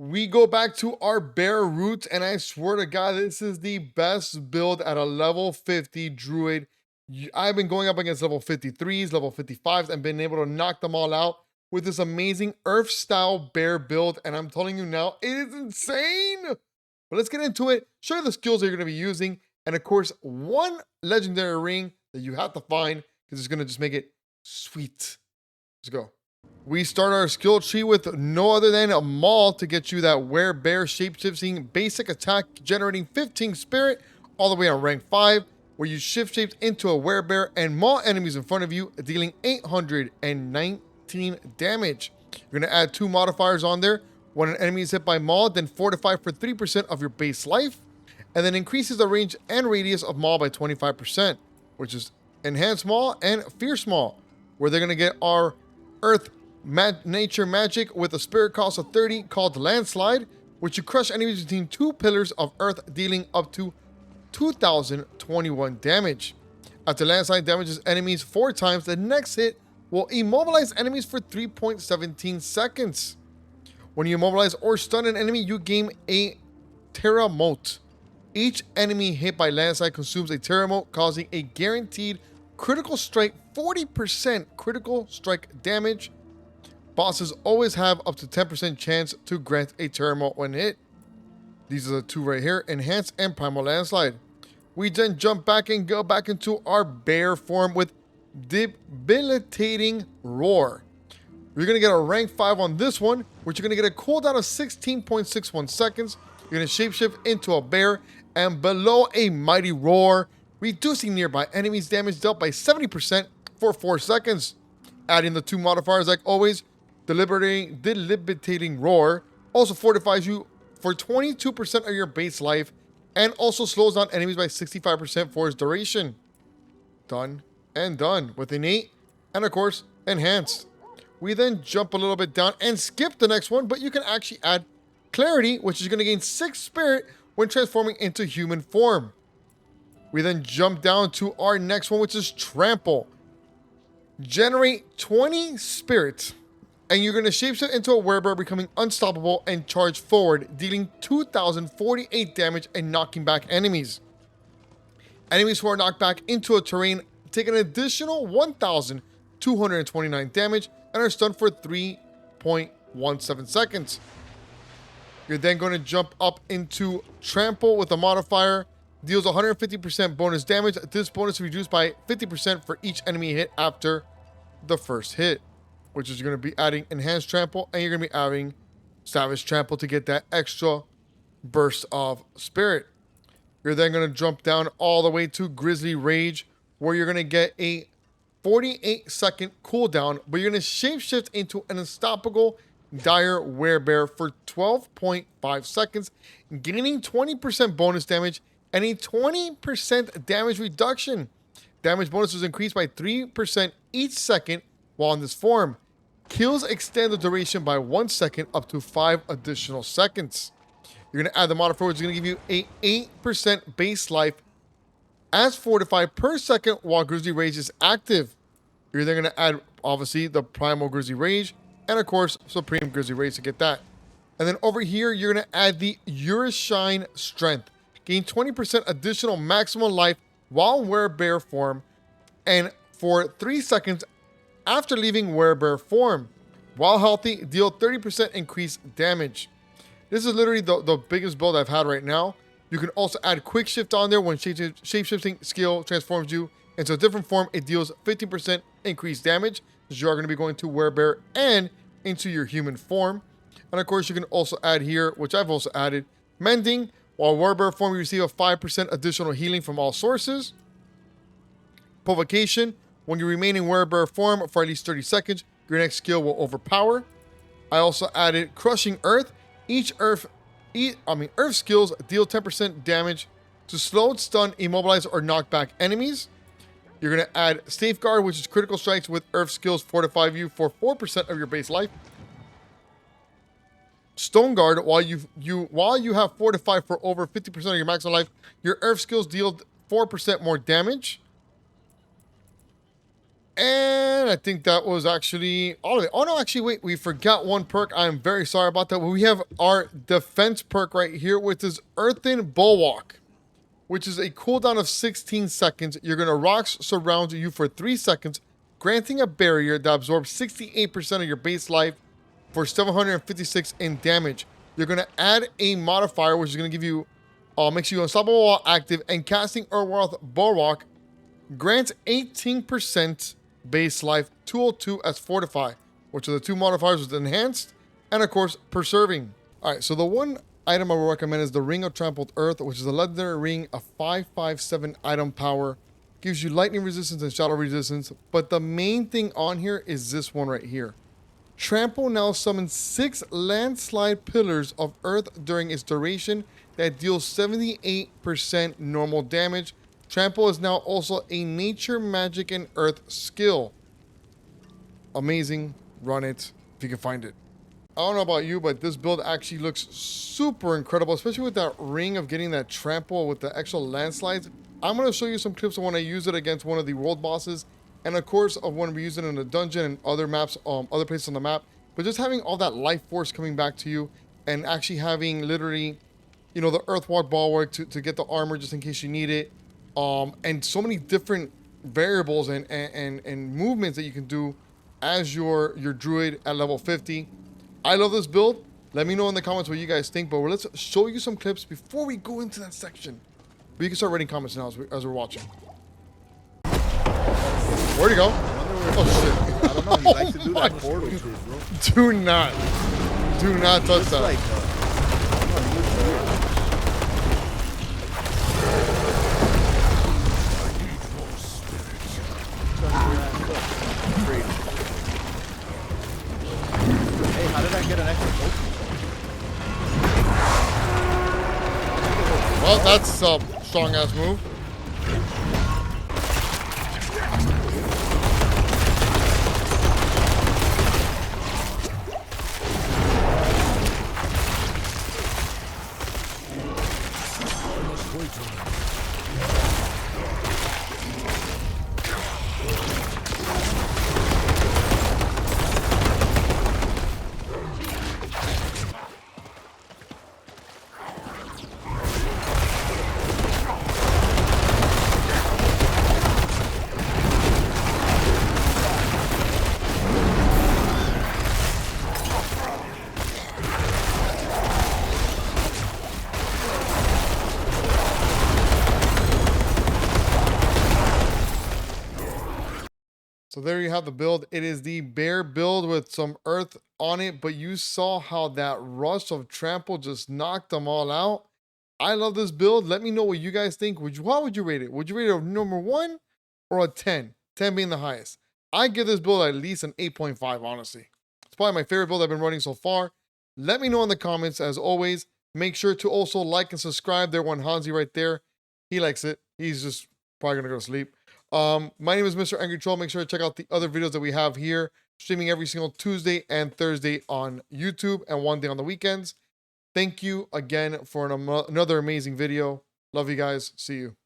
We go back to our bear roots, and I swear to God, this is the best build at a level 50 druid. I've been going up against level 53s, level 55s, and been able to knock them all out with this amazing earth style bear build. And I'm telling you now, it is insane. But let's get into it, show you the skills that you're going to be using, and of course, one legendary ring that you have to find because it's going to just make it sweet. Let's go. We start our skill tree with no other than a maul to get you that Werebear shapeshifting basic attack, generating 15 spirit all the way on rank 5, where you shift shaped into a Werebear and maul enemies in front of you, dealing 819 damage. You're going to add 2 modifiers on there. When an enemy is hit by maul, then fortify for 3% of your base life, and then increases the range and radius of maul by 25%, which is enhanced maul and fierce maul, where they're going to get our earth nature magic with a spirit cost of 30 called landslide, which you crush enemies between 2 pillars of earth, dealing up to 2021 damage. After landslide damages enemies 4 times, the next hit will immobilize enemies for 3.17 seconds. When you immobilize or stun an enemy, you gain a Terra Mote. Each enemy hit by landslide consumes a Terra Mote, causing a guaranteed critical strike 40% critical strike damage. Bosses always have up to 10% chance to grant a Terra Mote when hit. These are the 2 right here, Enhanced and Primal Landslide. We then jump back and go back into our bear form with Debilitating Roar. You're going to get a rank 5 on this one, which you're going to get a cooldown of 16.61 seconds. You're going to shapeshift into a bear and below a mighty roar, reducing nearby enemies' damage dealt by 70% for 4 seconds. Adding the 2 modifiers like always, Debilitating Roar also fortifies you for 22% of your base life and also slows down enemies by 65% for its duration. Done and done with innate and of course enhanced. We then jump a little bit down and skip the next one, but you can actually add Clarity, which is going to gain 6 spirit when transforming into human form. We then jump down to our next one, which is Trample. Generate 20 spirit, and you're going to shapeshift into a Werebear, becoming unstoppable and charge forward, dealing 2,048 damage and knocking back enemies. Enemies who are knocked back into a terrain take an additional 1,229 damage and are stunned for 3.17 seconds. You're then going to jump up into Trample with a modifier. Deals 150% bonus damage. This bonus is reduced by 50% for each enemy hit after the first hit, which is going to be adding Enhanced Trample, and you're going to be adding Savage Trample to get that extra burst of spirit. You're then going to jump down all the way to Grizzly Rage, where you're going to get a 48-second cooldown, but you're going to shapeshift into an unstoppable Dire Werebear for 12.5 seconds, gaining 20% bonus damage and a 20% damage reduction. Damage bonus is increased by 3% each second while in this form. Kills extend the duration by 1 second up to 5 additional seconds. You're going to add the modifier, which is going to give you a 8% base life as fortified per second while Grizzly Rage is active. You're then going to add, obviously, the Primal Grizzly Rage, and of course, Supreme Grizzly Rage to get that. And then over here, you're going to add the Urashine Strength. Gain 20% additional maximum life while in Werebear form, and for 3 seconds after leaving Werebear form. While healthy, deal 30% increased damage. This is literally the biggest build I've had right now. You can also add Quick Shift on there when shapeshifting skill transforms you into a different form. It deals 15% increased damage, because you are going to be going to Werebear and into your human form. And of course, you can also add here, which I've also added, Mending. While Werebear form, you receive a 5% additional healing from all sources. Provocation. When you remain in Werebear form for at least 30 seconds, your next skill will overpower. I also added Crushing Earth. Earth skills deal 10% damage to slow, stun, immobilize, or knock back enemies. You're going to add Safeguard, which is critical strikes with Earth skills fortify you for 4% of your base life. Stone Guard, while you have fortified for over 50% of your maximum life, your Earth skills deal 4% more damage. And I think that was actually all of it. Oh no, actually, wait, we forgot one perk. I'm very sorry about that. We have our defense perk right here, which is Earthen Bulwark, which is a cooldown of 16 seconds. You're going to rocks surround you for 3 seconds, granting a barrier that absorbs 68% of your base life for 756 in damage. You're going to add a modifier, which is going to give you, makes you unstoppable while active, and casting Earth Bulwark grants 18% base life, 202 as Fortify, which are the two modifiers with Enhanced, and of course, Preserving. Alright, so the one item I would recommend is the Ring of Trampled Earth, which is a legendary ring of 557 item power. Gives you lightning resistance and shadow resistance, but the main thing on here is this one right here. Trample now summons 6 landslide pillars of earth during its duration that deals 78% normal damage. Trample is now also a nature, magic, and earth skill. Amazing. Run it if you can find it. I don't know about you, but this build actually looks super incredible, especially with that ring of getting that trample with the extra landslides. I'm going to show you some clips of when I use it against one of the world bosses, and of course of when we use it in a dungeon and other maps, other places on the map. But just having all that life force coming back to you, and actually having literally, you know, the Earthwalk Bulwark to get the armor just in case you need it, and so many different variables and movements that you can do as your druid at level 50. I love this build. Let me know in the comments what you guys think, but let's show you some clips before we go into that section. But you can start writing comments now as we're watching. Where'd he go? Oh shit. I don't know, he likes to do that portal shit, bro. Do not touch that. Like, hey, how did I get an extra potion? Well, that's a strong ass move. So there you have the build. It is the bear build with some earth on it, but you saw how that rush of trample just knocked them all out. I love this build. Let me know what you guys think. How would you rate it? Would you rate it a number 1 or a 10? 10 being the highest. I give this build at least an 8.5, honestly. It's probably my favorite build I've been running so far. Let me know in the comments, as always. Make sure to also like and subscribe. There, one Hansi right there. He likes it. He's just probably gonna go to sleep. My name is Mr. Angry Troll. Make sure to check out the other videos that we have here, streaming every single Tuesday and Thursday on YouTube and one day on the weekends. Thank you again for another amazing video. Love you guys. See you.